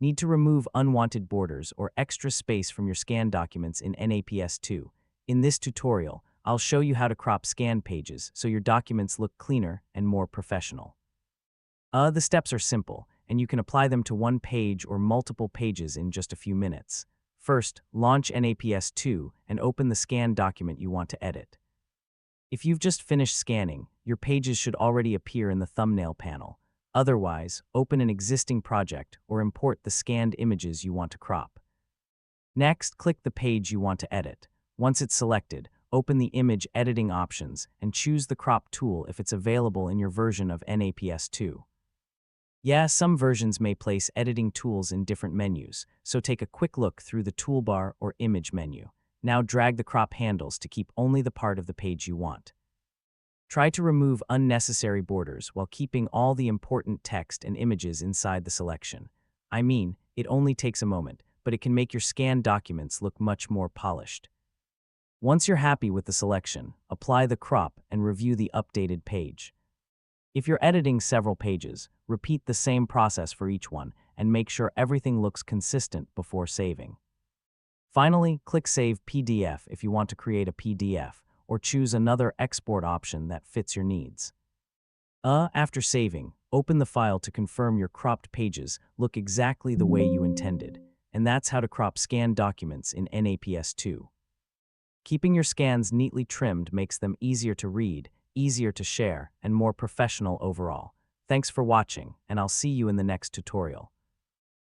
Need to remove unwanted borders or extra space from your scan documents in NAPS2. In this tutorial, I'll show you how to crop scan pages so your documents look cleaner and more professional. The steps are simple, and you can apply them to one page or multiple pages in just a few minutes. First, launch NAPS2 and open the scan document you want to edit. If you've just finished scanning, your pages should already appear in the thumbnail panel. Otherwise, open an existing project or import the scanned images you want to crop. Next, click the page you want to edit. Once it's selected, open the image editing options and choose the crop tool if it's available in your version of NAPS2. Yeah, some versions may place editing tools in different menus, so take a quick look through the toolbar or image menu. Now drag the crop handles to keep only the part of the page you want. Try to remove unnecessary borders while keeping all the important text and images inside the selection. I mean, it only takes a moment, but it can make your scanned documents look much more polished. Once you're happy with the selection, apply the crop and review the updated page. If you're editing several pages, repeat the same process for each one and make sure everything looks consistent before saving. Finally, click Save PDF if you want to create a PDF, or choose another export option that fits your needs. After saving, open the file to confirm your cropped pages look exactly the way you intended, and that's how to crop scanned documents in NAPS2. Keeping your scans neatly trimmed makes them easier to read, easier to share, and more professional overall. Thanks for watching, and I'll see you in the next tutorial.